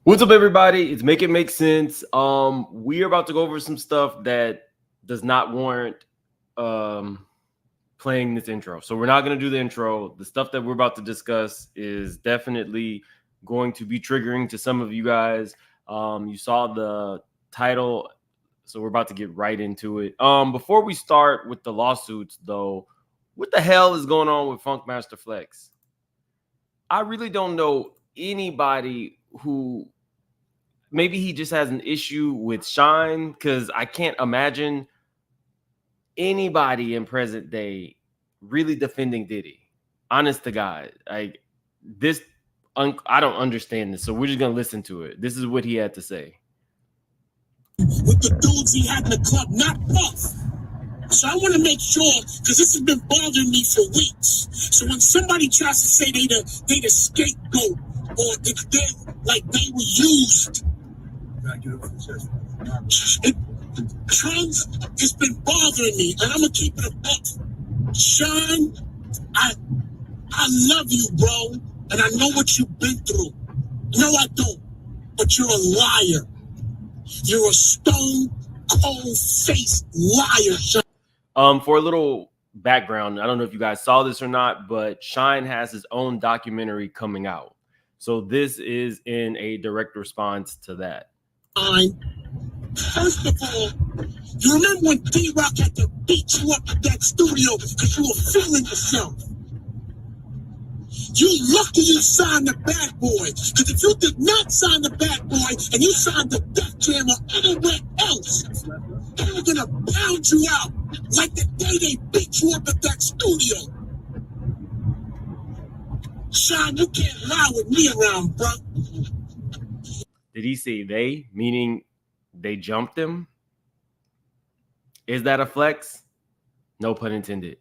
What's up, everybody? It's Make It Make Sense. We are about to go over some stuff that does not warrant playing this intro. So we're not going to do the intro. The stuff that we're about to discuss is definitely going to be triggering to some of you guys. You saw the title, so we're about to get right into it. Before we start with the lawsuits, though, what the hell is going on with Funkmaster Flex? I really don't know anybody who maybe he just has an issue with Shine, because I can't imagine anybody in present day really defending Diddy. Honest to God, like this, I don't understand this. So we're just gonna listen to it. This is what he had to say. With the dudes he had in the club, not Puff. So I want to make sure, because this has been bothering me for weeks. So when somebody tries to say they the scapegoat or they were used, it's been bothering me, and I'm gonna keep it a buck. Sean, I love you, bro, and I know what you've been through. No, I don't, but you're a liar. You're a stone cold faced liar, Sean. For a little background, I don't know if you guys saw this or not, but Shine has his own documentary coming out. So this is in a direct response to that. First of all, you remember when D-Rock had to beat you up at that studio because you were feeling yourself? You lucky you signed the Bad Boy, because if you did not sign the Bad Boy and you signed the Def Jam or anywhere else, they were gonna pound you out like the day they beat you up at that studio. Sean, you can't lie with me around, bro. Did he say they, meaning they jumped him? Is that a flex? No pun intended.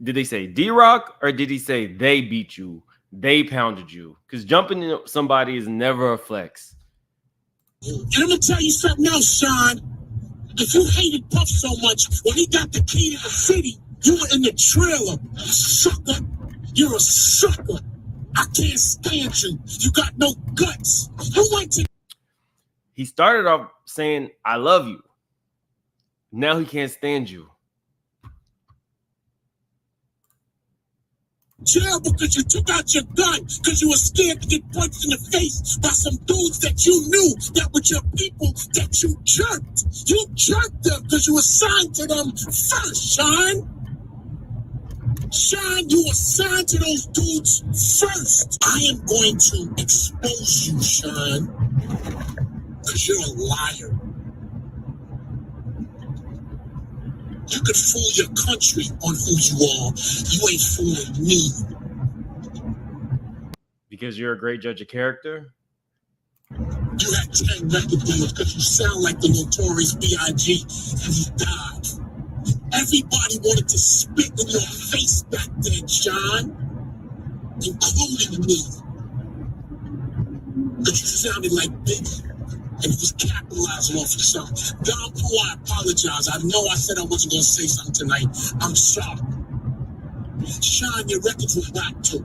Did they say D-Rock, or did he say they beat you, they pounded you? Because jumping somebody is never a flex. And I'm going to tell you something else, Sean. If you hated Puff so much, when he got the key to the city, you were in the trailer. Sucker. You're a sucker. I can't stand you. You got no guts. You went to... He started off saying, I love you. Now he can't stand you. Jail because you took out your gun because you were scared to get punched in the face by some dudes that you knew that were your people that you jerked. You jerked them because you assigned to them first, Sean. Sean, you assigned to those dudes first. I am going to expose you, Sean, because you're a liar. You could fool your country on who you are. You ain't fooling me. Because you're a great judge of character? You had 10 record deals because you sound like the Notorious B.I.G. and he died. Everybody wanted to spit in your face back then, Sean, including me. Because you sounded like Biggie. And he was capitalizing off of something. Don Pooh, I apologize. I know I said I wasn't going to say something tonight. I'm sorry. Sean, your records were whack too.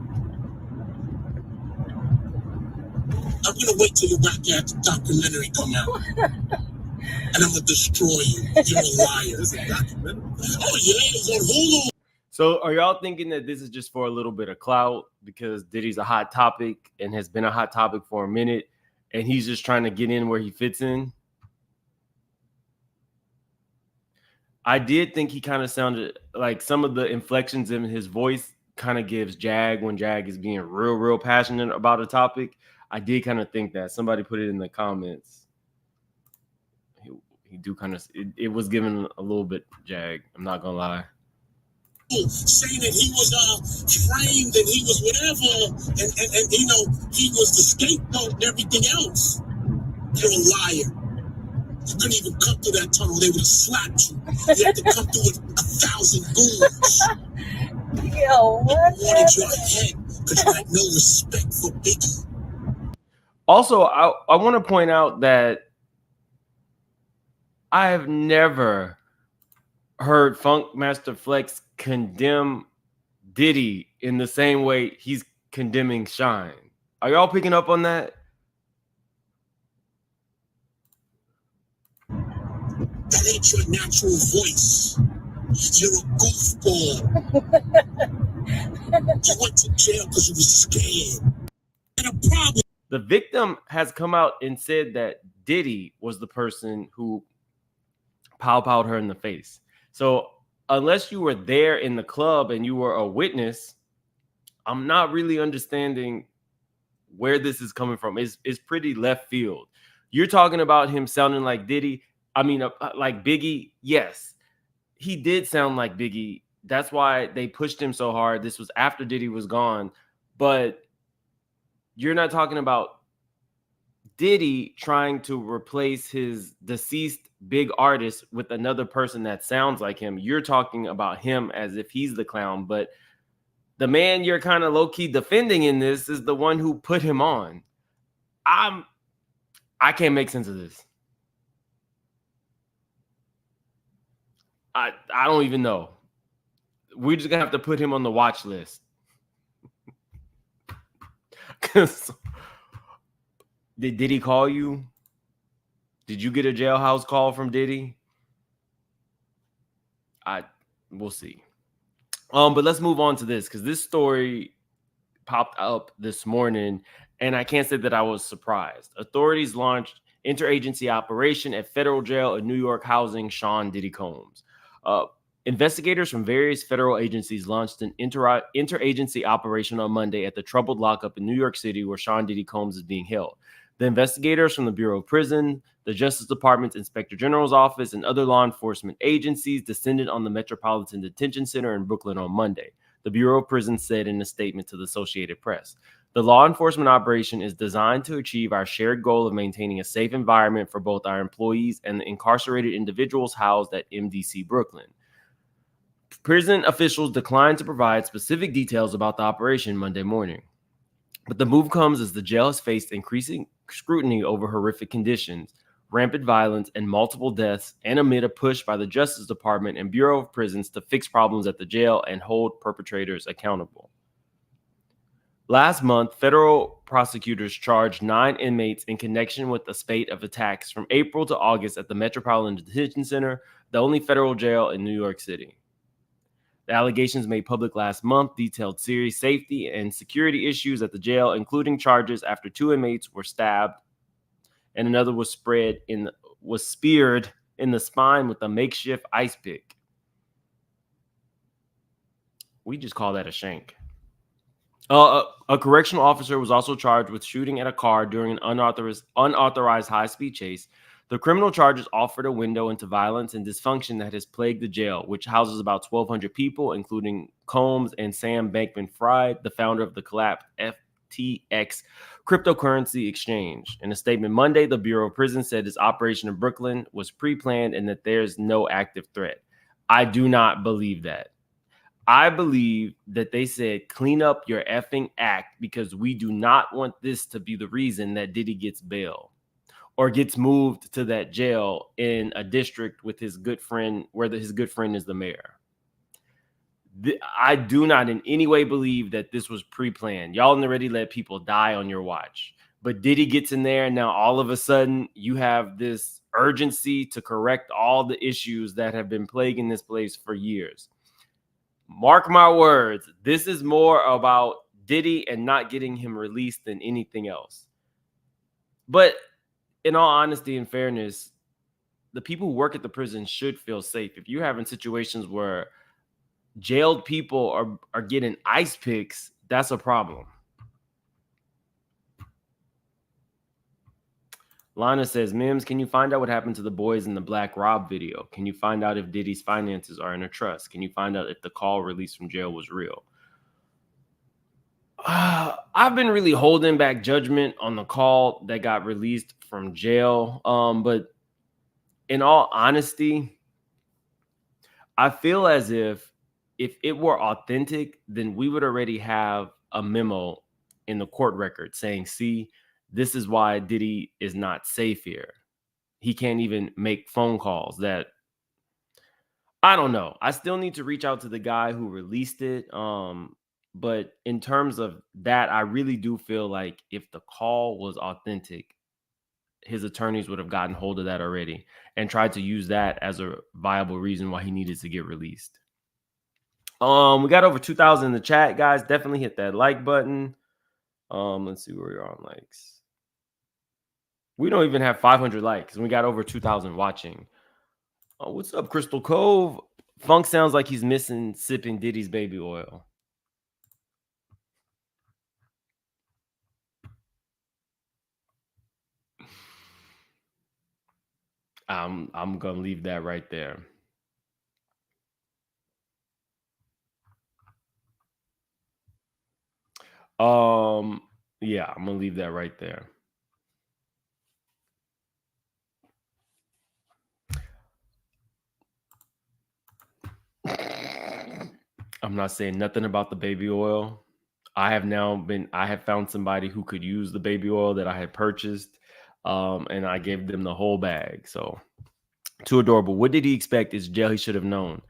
I'm going to wait till your whack-ass documentary come out. And I'm going to destroy you. You're a liar. This is a documentary? Oh, yeah, it's on Hulu. So are y'all thinking that this is just for a little bit of clout because Diddy's a hot topic and has been a hot topic for a minute, and he's just trying to get in where he fits in? I did think he kind of sounded like some of the inflections in his voice kind of gives Jag when Jag is being real passionate about a topic. I did kind of think that. Somebody put it in the comments. He do kind of, it was given a little bit Jag. I'm not going to lie. Saying that he was framed and he was whatever, and you know, he was the scapegoat and everything else. You're a liar. You couldn't even come through that tunnel. They would have slapped you. You had to come through with 1,000 goons. Yo, what? Wanted your head because you had no respect for Biggie. Also, I want to point out that I have never heard Funkmaster Flex condemn Diddy in the same way he's condemning Shine. Are y'all picking up on that? That ain't your natural voice. You're a goofball. You went to jail because you were scared. And a problem. The victim has come out and said that Diddy was the person who pow-powed her in the face. So unless you were there in the club and you were a witness, I'm not really understanding where this is coming from. It's pretty left field. You're talking about him sounding like Diddy. I mean, like Biggie. Yes, he did sound like Biggie. That's why they pushed him so hard. This was after Diddy was gone. But you're not talking about Diddy trying to replace his deceased big artist with another person that sounds like him. You're talking about him as if he's the clown. But the man you're kind of low-key defending in this is the one who put him on. I can't make sense of this. I don't even know. We're just gonna have to put him on the watch list. Did he call you? Did you get a jailhouse call from Diddy? We'll see. But let's move on to this because this story popped up this morning, and I can't say that I was surprised. Authorities launched interagency operation at federal jail in New York housing Sean Diddy Combs. Investigators from various federal agencies launched an interagency operation on Monday at the troubled lockup in New York City where Sean Diddy Combs is being held. The investigators from the Bureau of Prison, the Justice Department's Inspector General's office, and other law enforcement agencies descended on the Metropolitan Detention Center in Brooklyn on Monday. The Bureau of Prison said in a statement to the Associated Press, "The law enforcement operation is designed to achieve our shared goal of maintaining a safe environment for both our employees and the incarcerated individuals housed at MDC Brooklyn." Prison officials declined to provide specific details about the operation Monday morning. But the move comes as the jail has faced increasing scrutiny over horrific conditions, rampant violence, and multiple deaths, and amid a push by the Justice Department and Bureau of Prisons to fix problems at the jail and hold perpetrators accountable. Last month, federal prosecutors charged 9 inmates in connection with a spate of attacks from April to August at the Metropolitan Detention Center, the only federal jail in New York City. The allegations made public last month detailed serious safety and security issues at the jail, including charges after 2 inmates were stabbed and another was speared in the spine with a makeshift ice pick. We just call that a shank. A correctional officer was also charged with shooting at a car during an unauthorized high-speed chase. The criminal charges offered a window into violence and dysfunction that has plagued the jail, which houses about 1,200 people, including Combs and Sam Bankman-Fried, the founder of the collapsed FTX cryptocurrency exchange. In a statement Monday, the Bureau of Prisons said its operation in Brooklyn was pre-planned and that there's no active threat. I do not believe that. I believe that they said, clean up your effing act because we do not want this to be the reason that Diddy gets bail or gets moved to that jail in a district with his good friend, where his good friend is the mayor. I do not in any way believe that this was pre-planned. Y'all already let people die on your watch. But Diddy gets in there, and now all of a sudden you have this urgency to correct all the issues that have been plaguing this place for years. Mark my words, this is more about Diddy and not getting him released than anything else. But in all honesty and fairness, the people who work at the prison should feel safe. If you're having situations where jailed people are getting ice picks, that's a problem. Lana says, Mims, can you find out what happened to the boys in the Black Rob video? Can you find out if Diddy's finances are in a trust? Can you find out if the call released from jail was real? I've been really holding back judgment on the call that got released from jail. But in all honesty, I feel as if it were authentic, then we would already have a memo in the court record saying, see, this is why Diddy is not safe here. He can't even make phone calls. That I don't know. I still need to reach out to the guy who released it. But in terms of that, I really do feel like if the call was authentic, his attorneys would have gotten hold of that already and tried to use that as a viable reason why he needed to get released. We got over 2,000 in the chat, guys. Definitely hit that like button. Let's see where we are on likes. We don't even have 500 likes, and we got over 2,000 watching. What's up, Crystal Cove? Funk sounds like he's missing sipping Diddy's baby oil. I'm gonna leave that right there. Yeah, I'm gonna leave that right there. I'm not saying nothing about the baby oil. I have found somebody who could use the baby oil that I had purchased, and I gave them the whole bag. So, too adorable. What did he expect? Is jail. He should have known.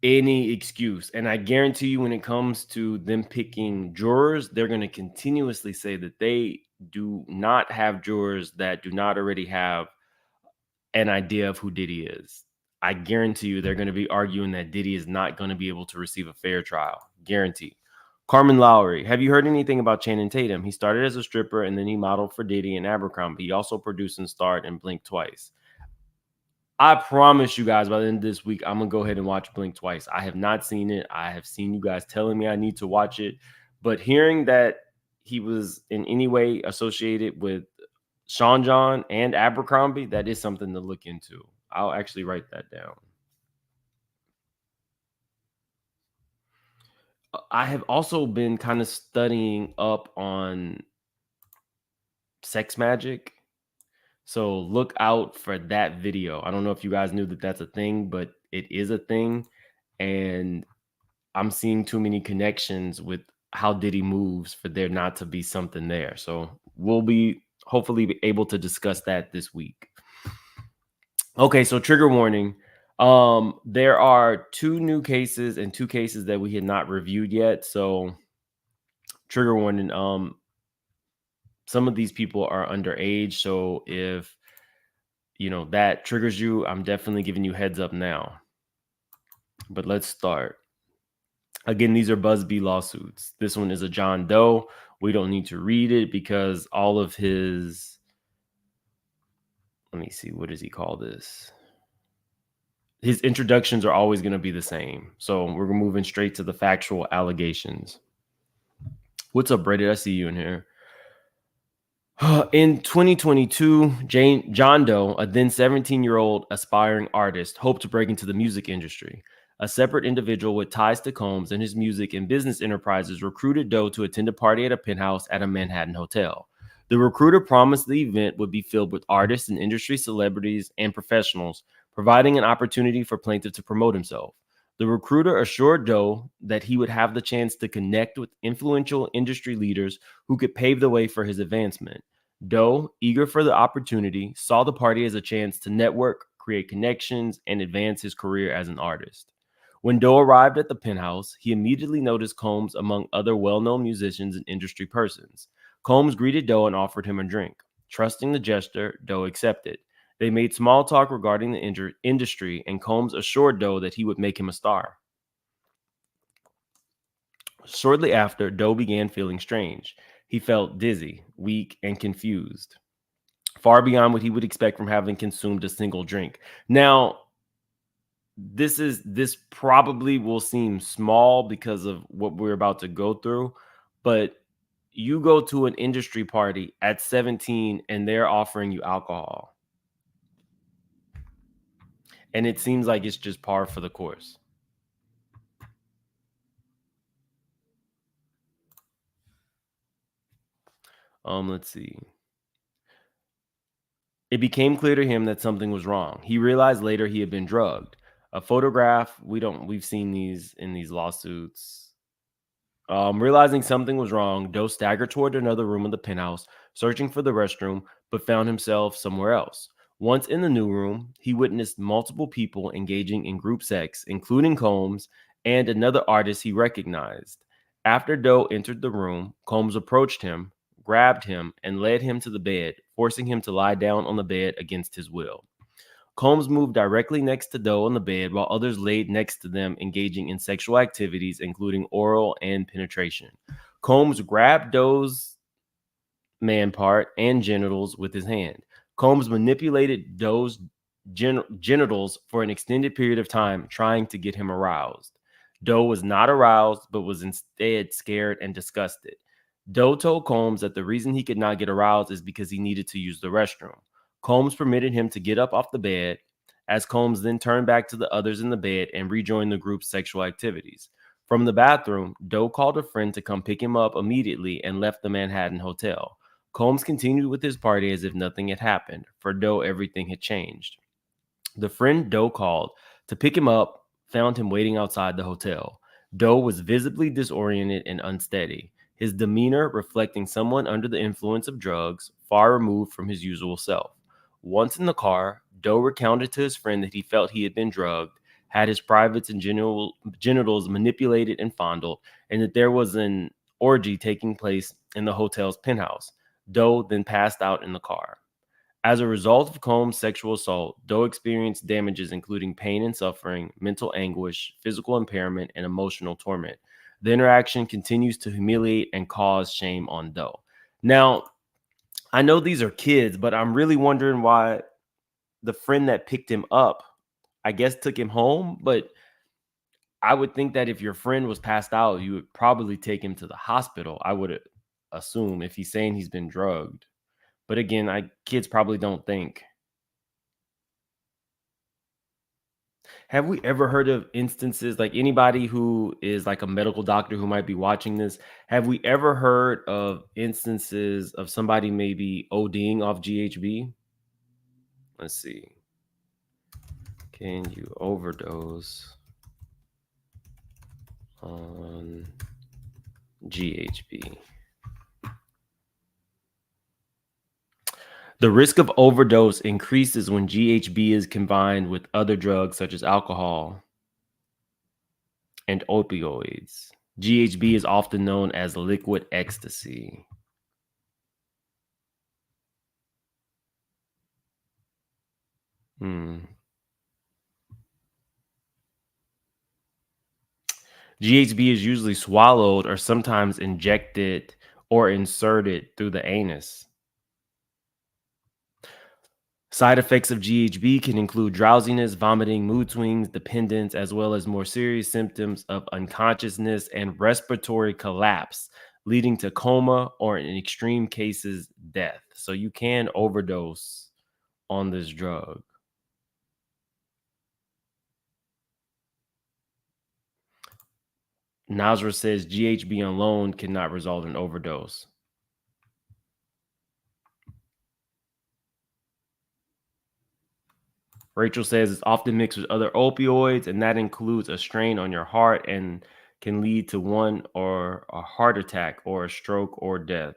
Any excuse. And I guarantee you, when it comes to them picking jurors, they're going to continuously say that they do not have jurors that do not already have an idea of who Diddy is. I guarantee you they're going to be arguing that Diddy is not going to be able to receive a fair trial. Guarantee. Carmen Lowry, have you heard anything about Channing Tatum? He started as a stripper and then he modeled for Diddy and Abercrombie. He also produced and starred in Blink twice. I promise you guys by the end of this week, I'm going to go ahead and watch Blink twice. I have not seen it. I have seen you guys telling me I need to watch it. But hearing that he was in any way associated with Sean John and Abercrombie, that is something to look into. I'll actually write that down. I have also been kind of studying up on sex magic. So look out for that video. I don't know if you guys knew that that's a thing, but it is a thing. And I'm seeing too many connections with how Diddy moves for there not to be something there. So we'll be hopefully able to discuss that this week. Okay, so trigger warning. There are 2 new cases and 2 cases that we had not reviewed yet. So trigger warning. Some of these people are underage. So if that triggers you, I'm definitely giving you heads up now. But let's start. Again, these are Busby lawsuits. This one is a John Doe. We don't need to read it because all of his, let me see, what does he call this? His introductions are always going to be the same. So we're moving straight to the factual allegations. What's up, Brady? I see you in here. In 2022, John Doe, a then 17-year-old aspiring artist, hoped to break into the music industry. A separate individual with ties to Combs and his music and business enterprises recruited Doe to attend a party at a penthouse at a Manhattan hotel. The recruiter promised the event would be filled with artists and industry celebrities and professionals, providing an opportunity for plaintiff to promote himself. The recruiter assured Doe that he would have the chance to connect with influential industry leaders who could pave the way for his advancement. Doe, eager for the opportunity, saw the party as a chance to network, create connections, and advance his career as an artist. When Doe arrived at the penthouse, he immediately noticed Combs among other well-known musicians and industry persons. Combs greeted Doe and offered him a drink. Trusting the gesture, Doe accepted. They made small talk regarding the industry, and Combs assured Doe that he would make him a star. Shortly after, Doe began feeling strange. He felt dizzy, weak, and confused, far beyond what he would expect from having consumed a single drink. Now, this probably will seem small because of what we're about to go through, but you go to an industry party at 17 and they're offering you alcohol. And it seems like it's just par for the course. Let's see. It became clear to him that something was wrong. He realized later he had been drugged. A photograph, we've seen these in these lawsuits. Realizing something was wrong, Doe staggered toward another room of the penthouse, searching for the restroom, but found himself somewhere else. Once in the new room, he witnessed multiple people engaging in group sex, including Combs and another artist he recognized. After Doe entered the room, Combs approached him, grabbed him, and led him to the bed, forcing him to lie down on the bed against his will. Combs moved directly next to Doe on the bed while others laid next to them, engaging in sexual activities, including oral and penetration. Combs grabbed Doe's man part and genitals with his hand. Combs manipulated Doe's genitals for an extended period of time, trying to get him aroused. Doe was not aroused, but was instead scared and disgusted. Doe told Combs that the reason he could not get aroused is because he needed to use the restroom. Combs permitted him to get up off the bed, as Combs then turned back to the others in the bed and rejoined the group's sexual activities. From the bathroom, Doe called a friend to come pick him up immediately and left the Manhattan hotel. Combs continued with his party as if nothing had happened. For Doe, everything had changed. The friend Doe called to pick him up found him waiting outside the hotel. Doe was visibly disoriented and unsteady, his demeanor reflecting someone under the influence of drugs, far removed from his usual self. Once in the car, Doe recounted to his friend that he felt he had been drugged, had his privates and genitals manipulated and fondled, and that there was an orgy taking place in the hotel's penthouse. Doe then passed out in the car. As a result of Combs' sexual assault, Doe experienced damages including pain and suffering, mental anguish, physical impairment, and emotional torment. The interaction continues to humiliate and cause shame on Doe. Now, I know these are kids, but I'm really wondering why the friend that picked him up, I guess, took him home. But I would think that if your friend was passed out, you would probably take him to the hospital. I would assume if he's saying he's been drugged. But again, kids probably don't think. Have we ever heard of instances, like anybody who is like a medical doctor who might be watching this? Have we ever heard of instances of somebody maybe ODing off GHB? Let's see. Can you overdose on GHB? The risk of overdose increases when GHB is combined with other drugs such as alcohol and opioids. GHB is often known as liquid ecstasy. GHB is usually swallowed or sometimes injected or inserted through the anus. Side effects of GHB can include drowsiness, vomiting, mood swings, dependence, as well as more serious symptoms of unconsciousness and respiratory collapse, leading to coma or, in extreme cases, death. So you can overdose on this drug. Nasra says GHB alone cannot result in overdose. Rachel says it's often mixed with other opioids, and that includes a strain on your heart and can lead to one or a heart attack or a stroke or death.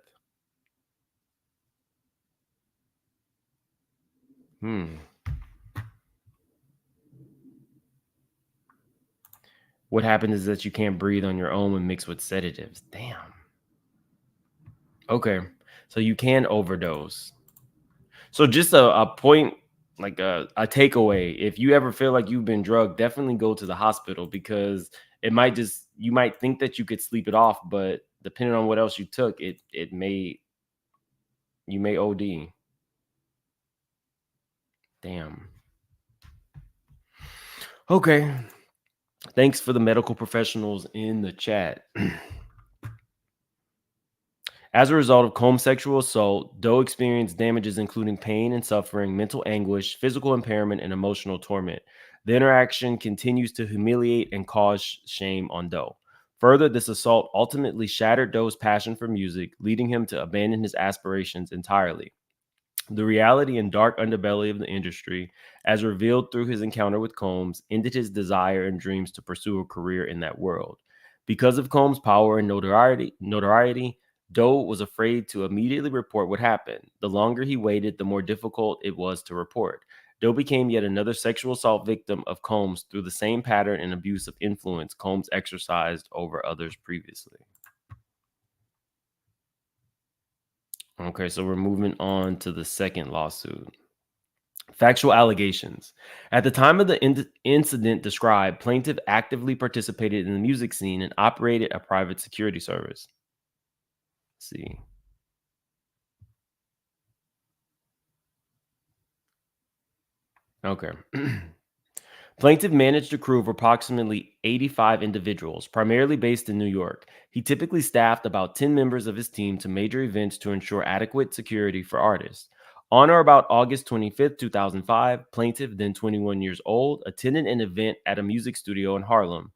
What happens is that you can't breathe on your own when mixed with sedatives. Damn. Okay. So you can overdose. So just a point, like a takeaway. If you ever feel like you've been drugged, definitely go to the hospital, because you might think that you could sleep it off, but depending on what else you took, you may OD. Damn. Okay. Thanks for the medical professionals in the chat. As a result of Combs' sexual assault, Doe experienced damages including pain and suffering, mental anguish, physical impairment, and emotional torment. The interaction continues to humiliate and cause shame on Doe. Further, this assault ultimately shattered Doe's passion for music, leading him to abandon his aspirations entirely. The reality and dark underbelly of the industry, as revealed through his encounter with Combs, ended his desire and dreams to pursue a career in that world. Because of Combs' power and notoriety, Doe was afraid to immediately report what happened. The longer he waited, the more difficult it was to report. Doe became yet another sexual assault victim of Combs through the same pattern and abuse of influence Combs exercised over others previously. Okay, so we're moving on to the second lawsuit. Factual allegations. At the time of the incident described, plaintiff actively participated in the music scene and operated a private security service. Let's see. Okay. Plaintiff managed a crew of approximately 85 individuals, primarily based in New York. He typically staffed about 10 members of his team to major events to ensure adequate security for artists. On or about August 25th, 2005, plaintiff, then 21 years old, attended an event at a music studio in Harlem.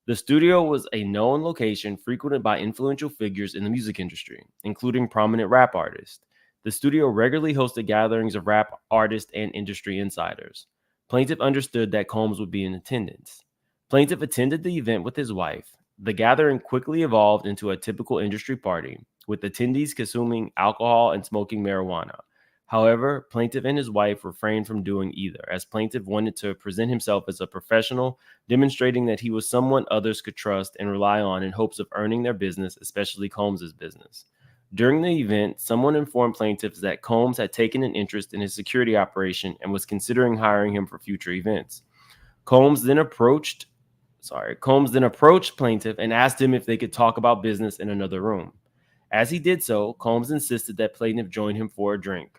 The studio was a known location frequented by influential figures in the music industry, including prominent rap artists. The studio regularly hosted gatherings of rap artists and industry insiders. Plaintiff understood that Combs would be in attendance. Plaintiff attended the event with his wife. The gathering quickly evolved into a typical industry party, with attendees consuming alcohol and smoking marijuana. However, plaintiff and his wife refrained from doing either, as plaintiff wanted to present himself as a professional, demonstrating that he was someone others could trust and rely on in hopes of earning their business, especially Combs's business. During the event, someone informed plaintiffs that Combs had taken an interest in his security operation and was considering hiring him for future events. Combs then approached Combs then approached plaintiff and asked him if they could talk about business in another room. As he did so, Combs insisted that plaintiff join him for a drink.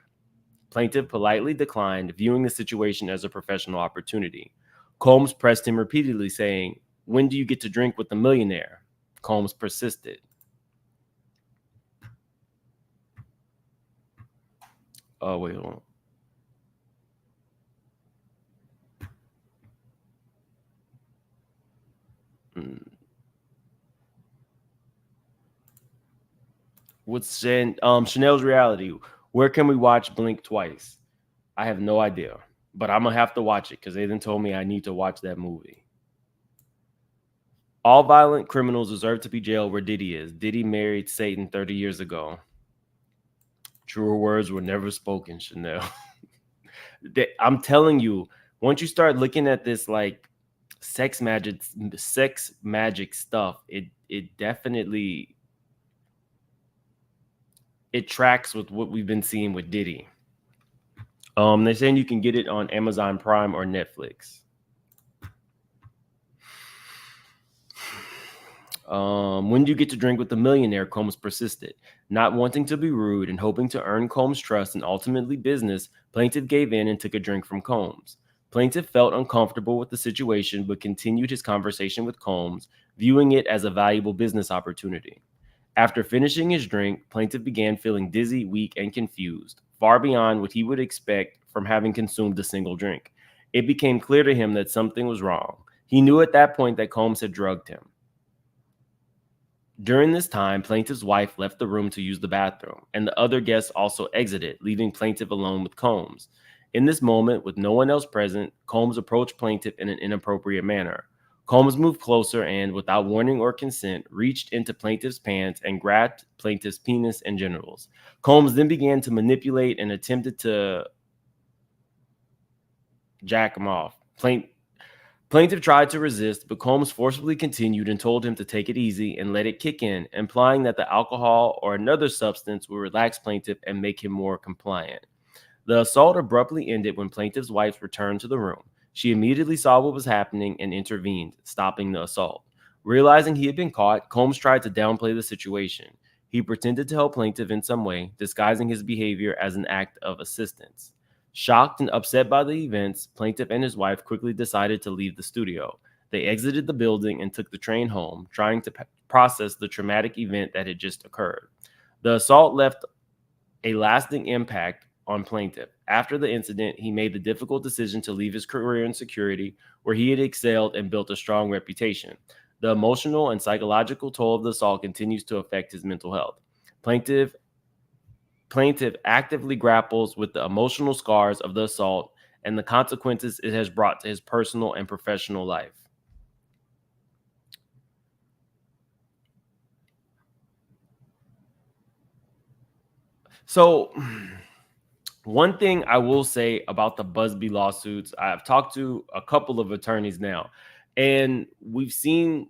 Plaintiff politely declined, viewing the situation as a professional opportunity. Combs pressed him repeatedly, saying, "When do you get to drink with the millionaire?" Combs persisted. Oh, wait, hold on. What's Chanel's reality? Where can we watch Blink Twice? I have no idea, but I'm gonna have to watch it because they then told me I need to watch that movie. All violent criminals deserve to be jailed where Diddy is. Diddy married Satan 30 years ago. Truer words were never spoken, Chanel. I'm telling you, once you start looking at this like sex magic stuff, it definitely it tracks with what we've been seeing with Diddy. They're saying you can get it on Amazon Prime or Netflix. When do you get to drink with the millionaire? Combs persisted. Not wanting to be rude and hoping to earn Combs' trust and ultimately business, plaintiff gave in and took a drink from Combs. Plaintiff felt uncomfortable with the situation but continued his conversation with Combs, viewing it as a valuable business opportunity. After finishing his drink, plaintiff began feeling dizzy, weak, and confused, far beyond what he would expect from having consumed a single drink. It became clear to him that something was wrong. He knew at that point that Combs had drugged him. During this time, plaintiff's wife left the room to use the bathroom, and the other guests also exited, leaving plaintiff alone with Combs. In this moment, with no one else present, Combs approached plaintiff in an inappropriate manner. Combs moved closer and, without warning or consent, reached into plaintiff's pants and grabbed plaintiff's penis and genitals. Combs then began to manipulate and attempted to jack him off. Plaintiff tried to resist, but Combs forcefully continued and told him to take it easy and let it kick in, implying that the alcohol or another substance would relax plaintiff and make him more compliant. The assault abruptly ended when plaintiff's wife returned to the room. She immediately saw what was happening and intervened, stopping the assault. Realizing he had been caught, Combs tried to downplay the situation. He pretended to help plaintiff in some way, disguising his behavior as an act of assistance. Shocked and upset by the events, plaintiff and his wife quickly decided to leave the studio. They exited the building and took the train home, trying to process the traumatic event that had just occurred. The assault left a lasting impact on plaintiff. After the incident, he made the difficult decision to leave his career in security, where he had excelled and built a strong reputation. The emotional and psychological toll of the assault continues to affect his mental health. Plaintiff actively grapples with the emotional scars of the assault and the consequences it has brought to his personal and professional life. So, One thing I will say about the Busby lawsuits, I've talked to a couple of attorneys now, and we've seen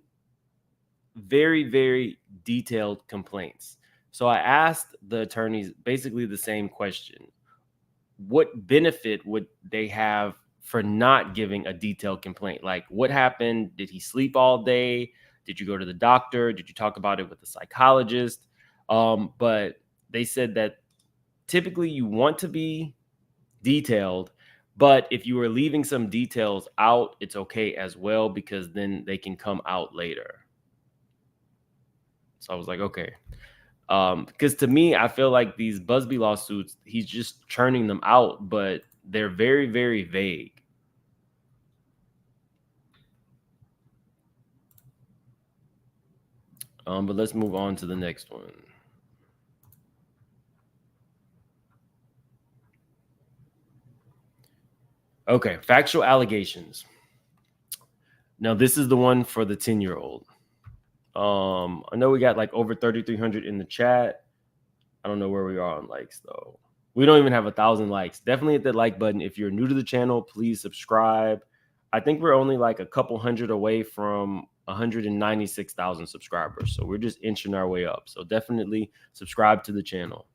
very, very detailed complaints. So I asked the attorneys basically the same question. What benefit would they have for not giving a detailed complaint? Like, what happened? Did he sleep all day? Did you go to the doctor? Did you talk about it with a psychologist? But they said that typically you want to be detailed, but if you are leaving some details out, it's okay as well because then they can come out later. So I was like, okay. Because to me, I feel like these Busby lawsuits, he's just churning them out, but they're very, very vague. But let's move on to the next one. Okay, factual allegations. Now, this is the one for the 10-year-old. I know we got like over 3,300 in the chat. I don't know where we are on likes though. We don't even have 1,000 likes. Definitely hit that like button. If you're new to the channel, please subscribe. I think we're only like a couple hundred away from 196,000 subscribers. So we're just inching our way up. So definitely subscribe to the channel.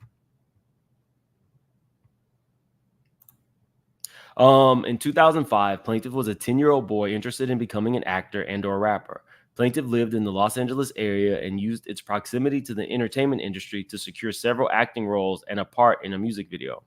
In 2005, Plaintiff was a 10-year-old boy interested in becoming an actor and or rapper. Plaintiff lived in the Los Angeles area and used its proximity to the entertainment industry to secure several acting roles and a part in a music video.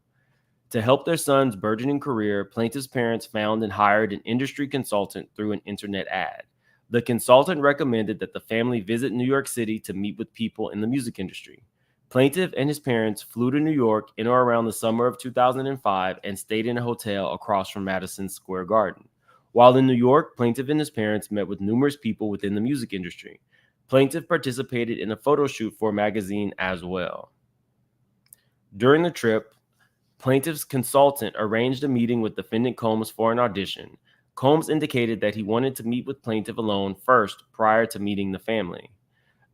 To help their son's burgeoning career, Plaintiff's parents found and hired an industry consultant through an internet ad. The consultant recommended that the family visit New York City to meet with people in the music industry. Plaintiff and his parents flew to New York in or around the summer of 2005 and stayed in a hotel across from Madison Square Garden. While in New York, Plaintiff and his parents met with numerous people within the music industry. Plaintiff participated in a photo shoot for a magazine as well. During the trip, Plaintiff's consultant arranged a meeting with defendant Combs for an audition. Combs indicated that he wanted to meet with Plaintiff alone first prior to meeting the family.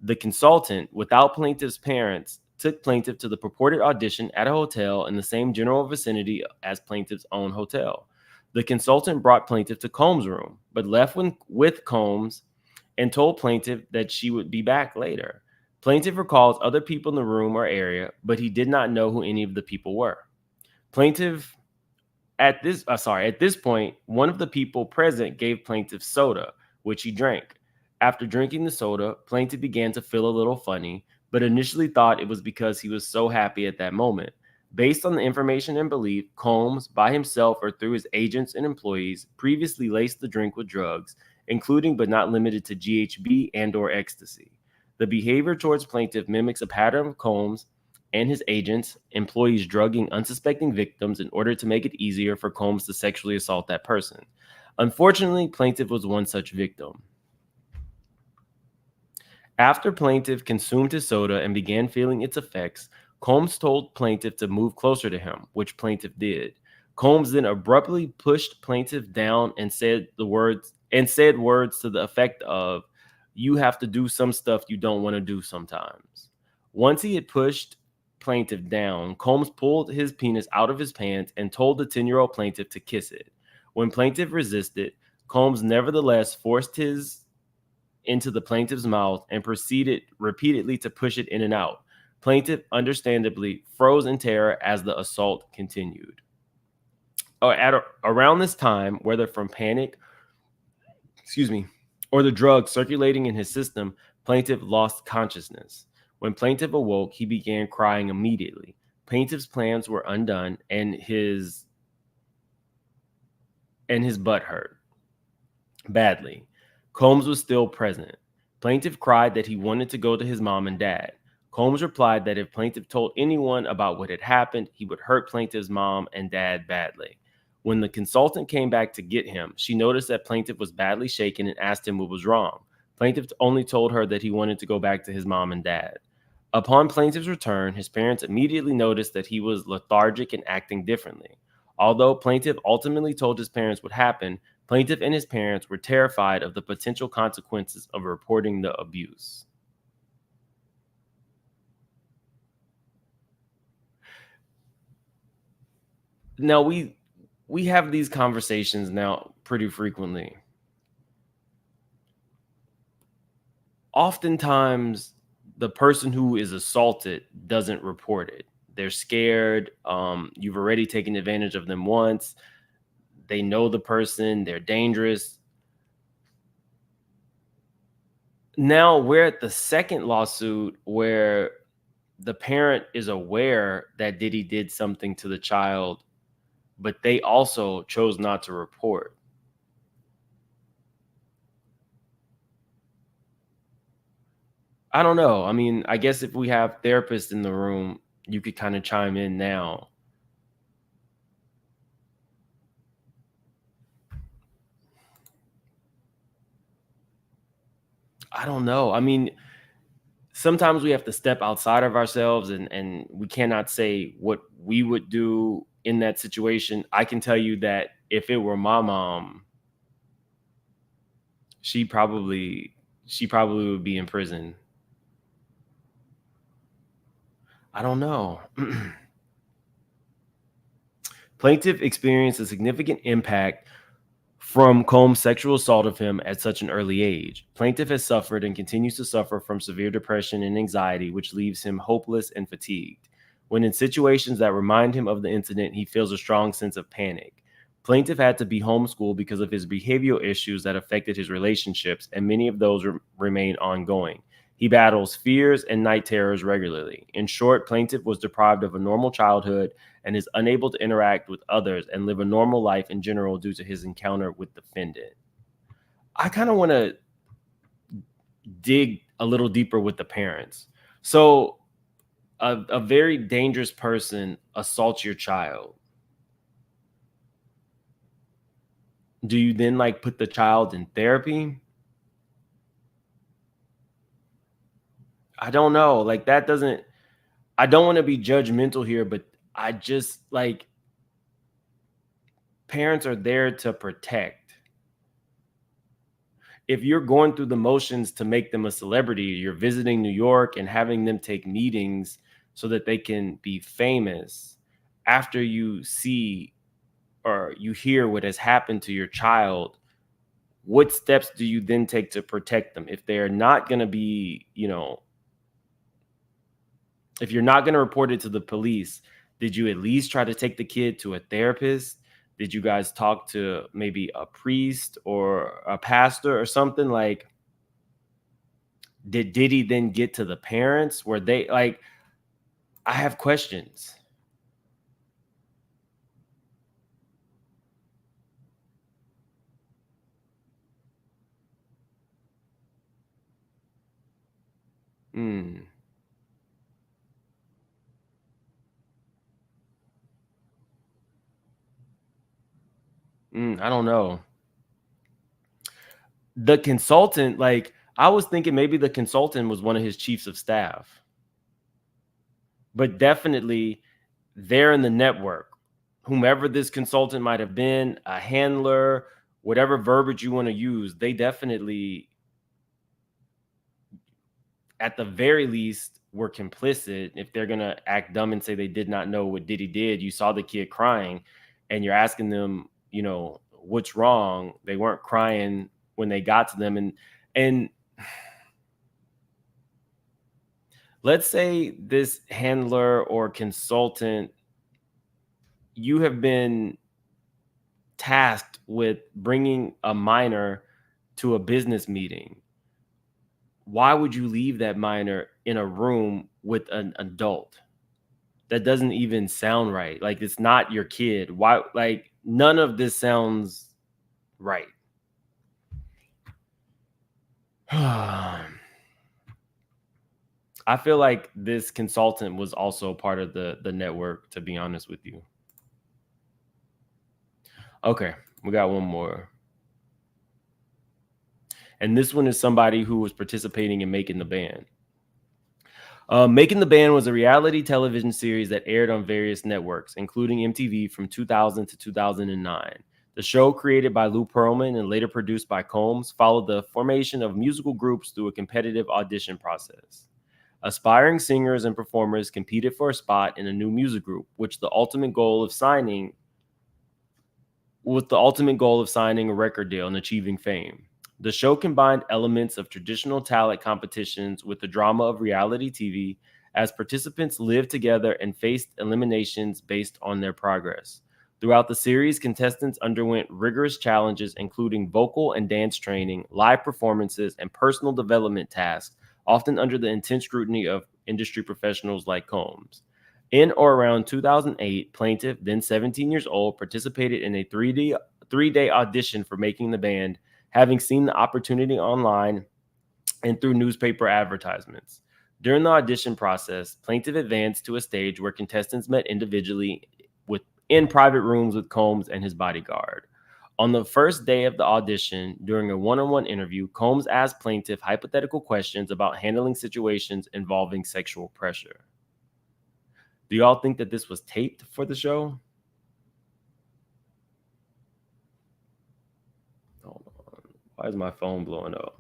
The consultant, without Plaintiff's parents, took Plaintiff to the purported audition at a hotel in the same general vicinity as Plaintiff's own hotel. The consultant brought Plaintiff to Combs' room, but left with Combs and told Plaintiff that she would be back later. Plaintiff recalls other people in the room or area, but he did not know who any of the people were. Plaintiff, at this point, one of the people present gave Plaintiff soda, which he drank. After drinking the soda, Plaintiff began to feel a little funny, but initially thought it was because he was so happy at that moment. Based on the information and belief, Combs, by himself or through his agents and employees, previously laced the drink with drugs, including but not limited to GHB and or ecstasy. The behavior towards Plaintiff mimics a pattern of Combs and his agents, employees drugging unsuspecting victims in order to make it easier for Combs to sexually assault that person. Unfortunately, Plaintiff was one such victim. After Plaintiff consumed his soda and began feeling its effects, Combs told Plaintiff to move closer to him, which Plaintiff did. Combs then abruptly pushed Plaintiff down and said words to the effect of, "You have to do some stuff you don't want to do sometimes." Once he had pushed Plaintiff down, Combs pulled his penis out of his pants and told the 10-year-old Plaintiff to kiss it. When Plaintiff resisted, Combs nevertheless forced his into the Plaintiff's mouth and proceeded repeatedly to push it in and out. Plaintiff understandably froze in terror as the assault continued. Around this time, whether from panic, or the drugs circulating in his system, Plaintiff lost consciousness. When Plaintiff awoke, he began crying immediately. Plaintiff's plans were undone, and his butt hurt badly. Combs was still present. Plaintiff cried that he wanted to go to his mom and dad. Combs replied that if Plaintiff told anyone about what had happened, he would hurt Plaintiff's mom and dad badly. When the consultant came back to get him, she noticed that Plaintiff was badly shaken and asked him what was wrong. Plaintiff only told her that he wanted to go back to his mom and dad. Upon Plaintiff's return, his parents immediately noticed that he was lethargic and acting differently. Although Plaintiff ultimately told his parents what happened, Plaintiff and his parents were terrified of the potential consequences of reporting the abuse. Now we have these conversations now pretty frequently. Oftentimes, the person who is assaulted doesn't report it. They're scared. You've already taken advantage of them once. They know the person. They're dangerous. Now we're at the second lawsuit where the parent is aware that Diddy did something to the child, but they also chose not to report. I don't know. I mean, I guess if we have therapists in the room, you could kind of chime in now. I don't know. I mean, sometimes we have to step outside of ourselves and we cannot say what we would do in that situation. I can tell you that if it were my mom, she probably she probably would be in prison. I don't know. Plaintiff experienced a significant impact from Combs' sexual assault of him at such an early age. Plaintiff has suffered and continues to suffer from severe depression and anxiety, which leaves him hopeless and fatigued. When in situations that remind him of the incident, he feels a strong sense of panic. Plaintiff had to be homeschooled because of his behavioral issues that affected his relationships, and many of those remain ongoing. He battles fears and night terrors regularly. In short, Plaintiff was deprived of a normal childhood and is unable to interact with others and live a normal life in general due to his encounter with the defendant. I kind of want to dig a little deeper with the parents. So, a very dangerous person assaults your child. Do you then like put the child in therapy? I don't know. Like, that doesn't, I don't want to be judgmental here, but I just like parents are there to protect. If you're going through the motions to make them a celebrity, you're visiting New York and having them take meetings so that they can be famous after you see or you hear what has happened to your child, what steps do you then take to protect them? If they're not going to be, if you're not going to report it to the police, did you at least try to take the kid to a therapist? Did you guys talk to maybe a priest or a pastor or something? Like, did Diddy then get to the parents? Were they like, I have questions. Mm, I don't know. The consultant, like, I was thinking maybe the consultant was one of his chiefs of staff, but definitely they're in the network. Whomever this consultant might have been, a handler, whatever verbiage you want to use, they definitely, at the very least, were complicit. If they're going to act dumb and say they did not know what Diddy did, you saw the kid crying and you're asking them, what's wrong? They weren't crying when they got to them. And let's say this handler or consultant, you have been tasked with bringing a minor to a business meeting. Why would you leave that minor in a room with an adult? That doesn't even sound right. Like, it's not your kid. Why? Like, none of this sounds right. I feel like this consultant was also part of the network, to be honest with you. Okay, we got one more. And this one is somebody who was participating in Making the Band. Making the Band was a reality television series that aired on various networks, including MTV from 2000 to 2009. The show, created by Lou Pearlman and later produced by Combs, followed the formation of musical groups through a competitive audition process. Aspiring singers and performers competed for a spot in a new music group, which the ultimate goal of signing with the ultimate goal of signing a record deal and achieving fame. The show combined elements of traditional talent competitions with the drama of reality TV as participants lived together and faced eliminations based on their progress. Throughout the series, contestants underwent rigorous challenges, including vocal and dance training, live performances, and personal development tasks, often under the intense scrutiny of industry professionals like Combs. In or around 2008, Plaintiff, then 17 years old, participated in a three-day audition for making the band, having seen the opportunity online and through newspaper advertisements. During the audition process, Plaintiff advanced to a stage where contestants met individually in private rooms with Combs and his bodyguard. On the first day of the audition, during a one-on-one interview, Combs asked Plaintiff hypothetical questions about handling situations involving sexual pressure. Do y'all think that this was taped for the show? Hold on. Why is my phone blowing up?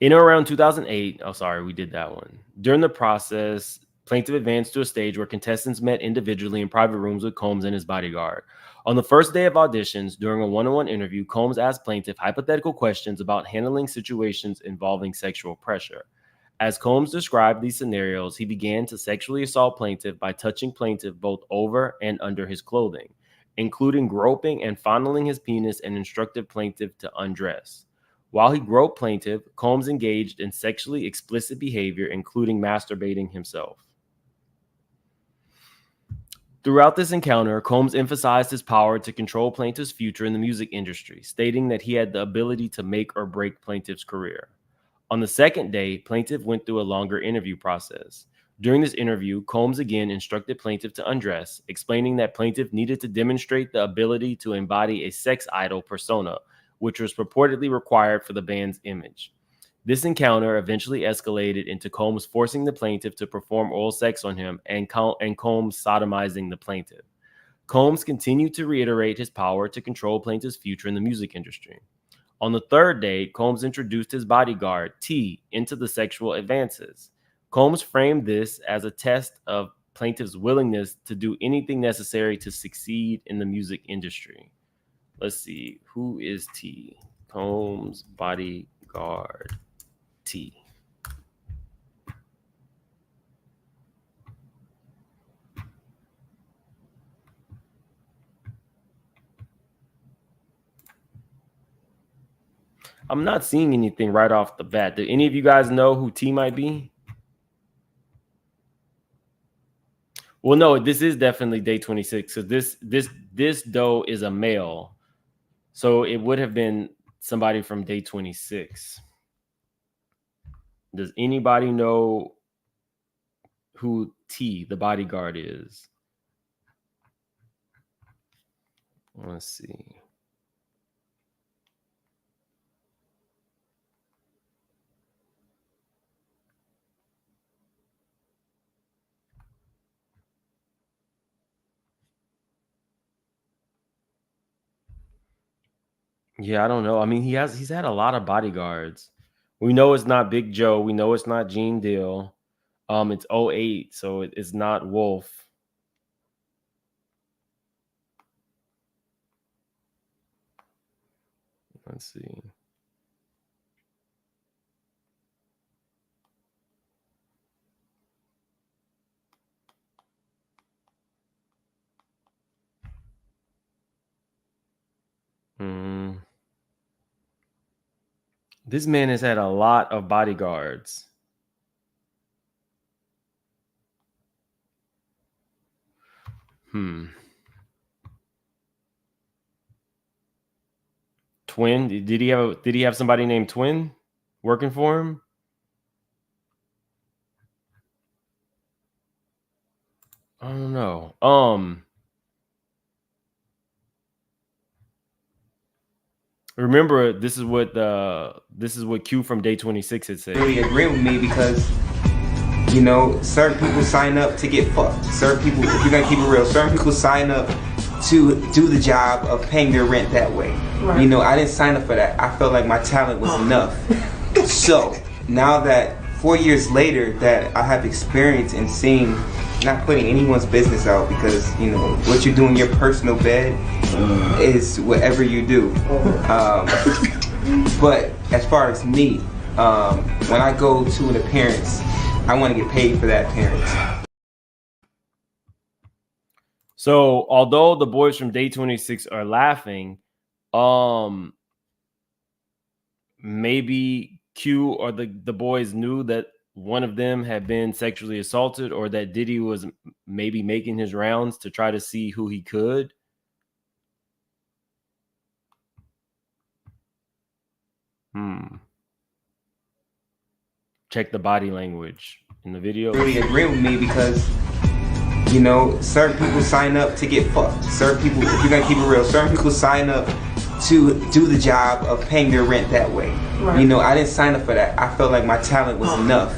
In or around 2008, we did that one. During the process, Plaintiff advanced to a stage where contestants met individually in private rooms with Combs and his bodyguard. On the first day of auditions, during a one-on-one interview, Combs asked Plaintiff hypothetical questions about handling situations involving sexual pressure. As Combs described these scenarios, he began to sexually assault Plaintiff by touching Plaintiff both over and under his clothing, including groping and fondling his penis, and instructed Plaintiff to undress. While he groped Plaintiff, Combs engaged in sexually explicit behavior, including masturbating himself. Throughout this encounter, Combs emphasized his power to control Plaintiff's future in the music industry, stating that he had the ability to make or break Plaintiff's career. On the second day, Plaintiff went through a longer interview process. During this interview, Combs again instructed Plaintiff to undress, explaining that Plaintiff needed to demonstrate the ability to embody a sex idol persona, which was purportedly required for the band's image. This encounter eventually escalated into Combs forcing the Plaintiff to perform oral sex on him and Combs sodomizing the Plaintiff. Combs continued to reiterate his power to control Plaintiff's future in the music industry. On the third day, Combs introduced his bodyguard, T, into the sexual advances. Combs framed this as a test of Plaintiff's willingness to do anything necessary to succeed in the music industry. Let's see, who is T? Combs' bodyguard, T. I'm not seeing anything right off the bat. Do any of you guys know who T might be? Well, no, this is definitely day 26. So this doe is a male. So it would have been somebody from day 26. Does anybody know who T, the bodyguard, is? Let's see. Yeah, I don't know. I mean, he's had a lot of bodyguards. We know it's not Big Joe. We know it's not Gene Deal. It's 08, so it's not Wolf. Let's see. This man has had a lot of bodyguards. Twin? Did he have somebody named Twin working for him? I don't know. Remember, this is what Q from day 26 had said. Really agree with me because, you know, certain people sign up to get fucked. Certain people, if you're gonna keep it real, certain people sign up to do the job of paying their rent that way. Right. You know, I didn't sign up for that. I felt like my talent was enough. So now that 4 years later that I have experience in seeing, not putting anyone's business out, because you know what you do in your personal bed is whatever you do. But as far as me, when I go to an appearance, I want to get paid for that appearance. So although the boys from Day 26 are laughing, maybe Q or the boys knew that one of them had been sexually assaulted, or that Diddy was maybe making his rounds to try to see who he could. Check the body language in the video. Really agree with me, because you know, certain people sign up to get fucked. Certain people, if you're gonna keep it real, certain people sign up to do the job of paying their rent that way. Right. You know, I didn't sign up for that. I felt like my talent was enough.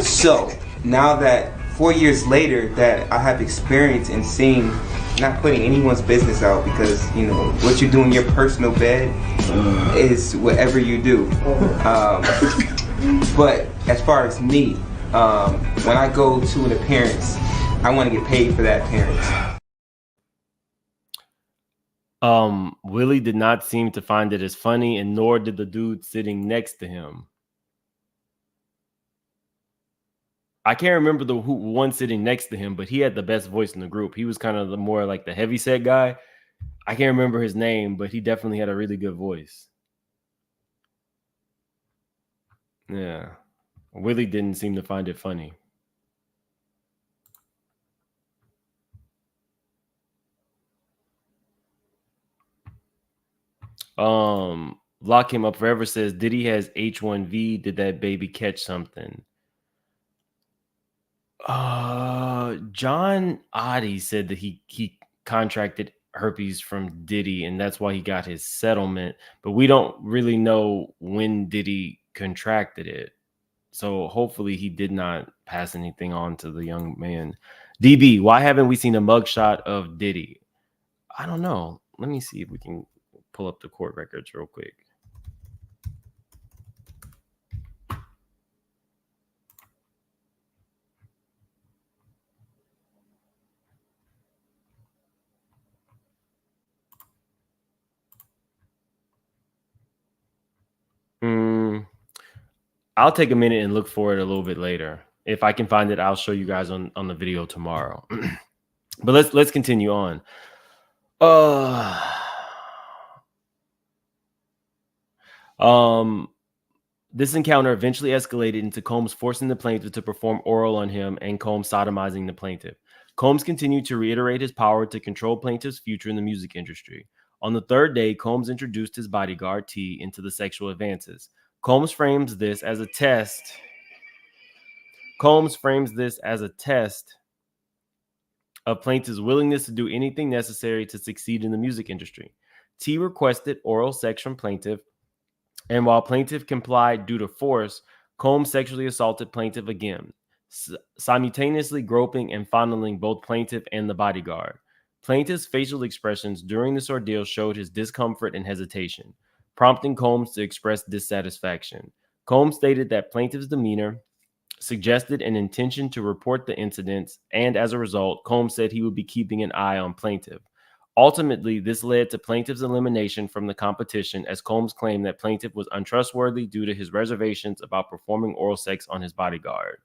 So now that 4 years later that I have experience in seeing, not putting anyone's business out, because you know what you do in your personal bed is whatever you do. But as far as me, when I go to an appearance, I want to get paid for that appearance. Willie did not seem to find it as funny, and nor did the dude sitting next to him. I can't remember the one sitting next to him, but he had the best voice in the group. He was kind of the more like the heavy set guy. I can't remember his name, but he definitely had a really good voice. Yeah. Willie didn't seem to find it funny. Lock Him Up Forever says Diddy has H1V. Did that baby catch something? John Oddie said that he contracted herpes from Diddy, and that's why he got his settlement. But we don't really know when Diddy contracted it. So hopefully he did not pass anything on to the young man. DB, why haven't we seen a mugshot of Diddy? I don't know. Let me see if we can pull up the court records real quick. I'll take a minute and look for it a little bit later. If I can find it, I'll show you guys on the video tomorrow. But let's continue on. This encounter eventually escalated into Combs forcing the plaintiff to perform oral on him and Combs sodomizing the plaintiff. Combs continued to reiterate his power to control plaintiff's future in the music industry. On the third day, Combs introduced his bodyguard, T, into the sexual advances. Combs frames this as a test. Of plaintiff's willingness to do anything necessary to succeed in the music industry. T requested oral sex from plaintiff, and while plaintiff complied due to force, Combs sexually assaulted plaintiff again, simultaneously groping and fondling both plaintiff and the bodyguard. Plaintiff's facial expressions during this ordeal showed his discomfort and hesitation, prompting Combs to express dissatisfaction. Combs stated that plaintiff's demeanor suggested an intention to report the incidents, and as a result, Combs said he would be keeping an eye on plaintiff. Ultimately, this led to plaintiff's elimination from the competition, as Combs claimed that plaintiff was untrustworthy due to his reservations about performing oral sex on his bodyguard.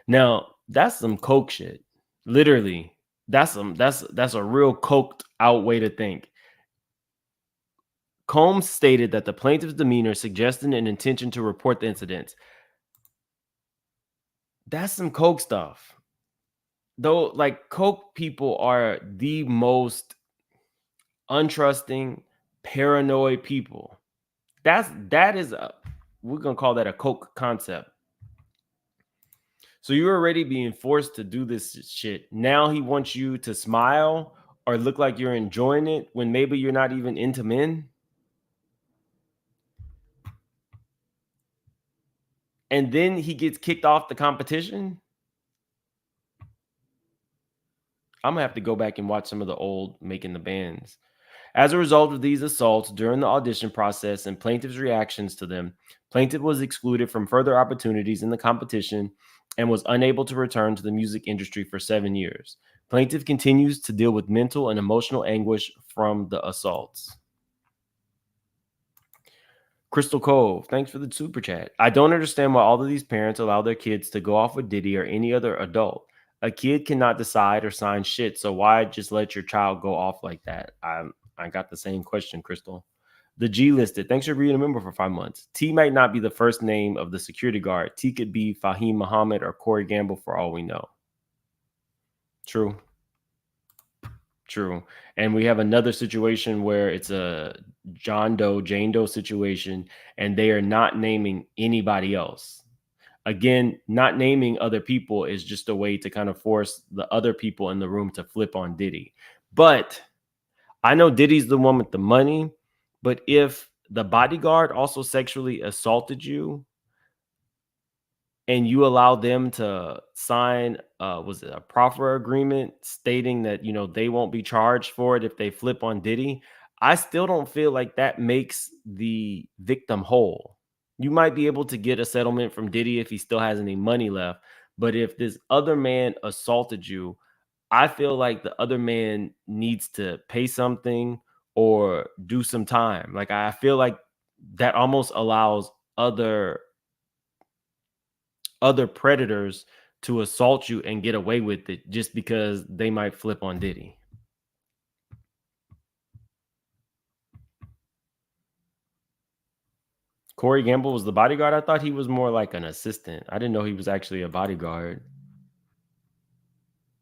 Now, that's some coke shit. Literally, that's a real coked out way to think. Combs stated that the plaintiff's demeanor suggested an intention to report the incidents. That's some coke stuff. Though, like, coke people are the most untrusting, paranoid people. That is we're gonna call that a coke concept. So you're already being forced to do this shit. Now he wants you to smile or look like you're enjoying it when maybe you're not even into men. And then he gets kicked off the competition. I'm gonna have to go back and watch some of the old Making the Bands. As a result of these assaults during the audition process and plaintiff's reactions to them, plaintiff was excluded from further opportunities in the competition and was unable to return to the music industry for 7 years. Plaintiff continues to deal with mental and emotional anguish from the assaults. Crystal Cove, thanks for the super chat. I don't understand why all of these parents allow their kids to go off with Diddy or any other adult. A kid cannot decide or sign shit, so why just let your child go off like that? I got the same question, Crystal. The G listed. Thanks for being a member for 5 months. T might not be the first name of the security guard. T could be Fahim Muhammad or Corey Gamble for all we know. True. True. And we have another situation where it's a Jane Doe situation, and they are not naming anybody else. Again, not naming other people is just a way to kind of force the other people in the room to flip on Diddy. But I know Diddy's the one with the money, but if the bodyguard also sexually assaulted you and you allow them to sign was it a proffer agreement stating that they won't be charged for it if they flip on Diddy, I still don't feel like that makes the victim whole. You might be able to get a settlement from Diddy if he still has any money left, but if this other man assaulted you, I feel like the other man needs to pay something or do some time. Like I feel like that almost allows other predators to assault you and get away with it just because they might flip on Diddy. Corey Gamble was the bodyguard. I thought he was more like an assistant. I didn't know he was actually a bodyguard.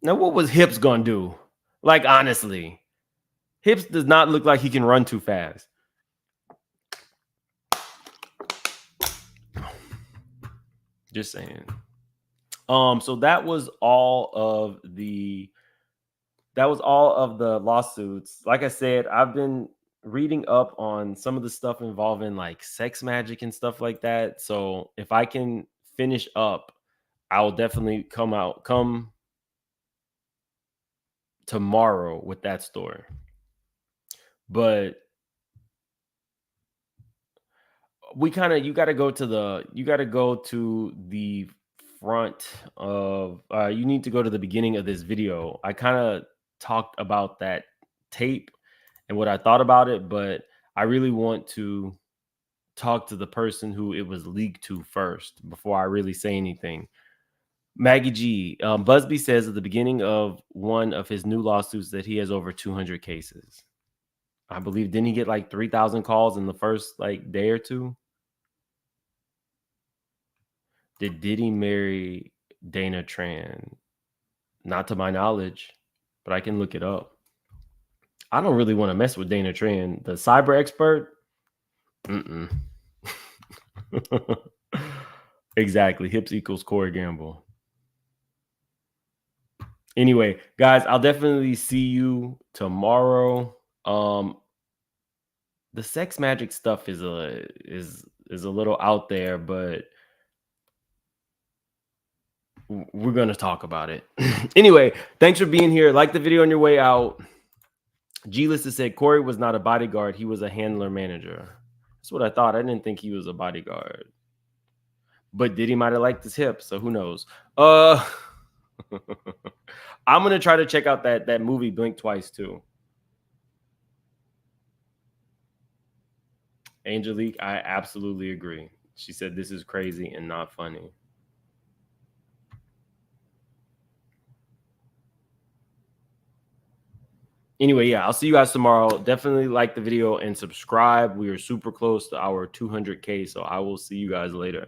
Now, what was Hips gonna do? Like, honestly, Hips does not look like he can run too fast. Just saying. So that was all of the lawsuits. Like I said, I've been reading up on some of the stuff involving like sex magic and stuff like that. So if I can finish up, I will definitely come tomorrow with that story. But you got to go to the front of you need to go to the beginning of this video. I kind of talked about that tape and what I thought about it, but I really want to talk to the person who it was leaked to first before I really say anything. Maggie G. Busby says at the beginning of one of his new lawsuits that he has over 200 cases. I believe, didn't he get like 3,000 calls in the first like day or two? Did Diddy marry Dana Tran? Not to my knowledge, but I can look it up. I don't really want to mess with Dana Tran, the cyber expert. Exactly. Hips equals Corey Gamble. Anyway, guys, I'll definitely see you tomorrow. The sex magic stuff is a little out there, but we're going to talk about it. Anyway, thanks for being here. Like the video on your way out. G-List has said Corey was not a bodyguard. He was a handler manager. That's what I thought. I didn't think he was a bodyguard. But Diddy might have liked his hip, so who knows? I'm going to try to check out that movie Blink Twice too. Angelique, I absolutely agree. She said this is crazy and not funny. Anyway, yeah, I'll see you guys tomorrow. Definitely like the video and subscribe. We are super close to our 200K, so I will see you guys later.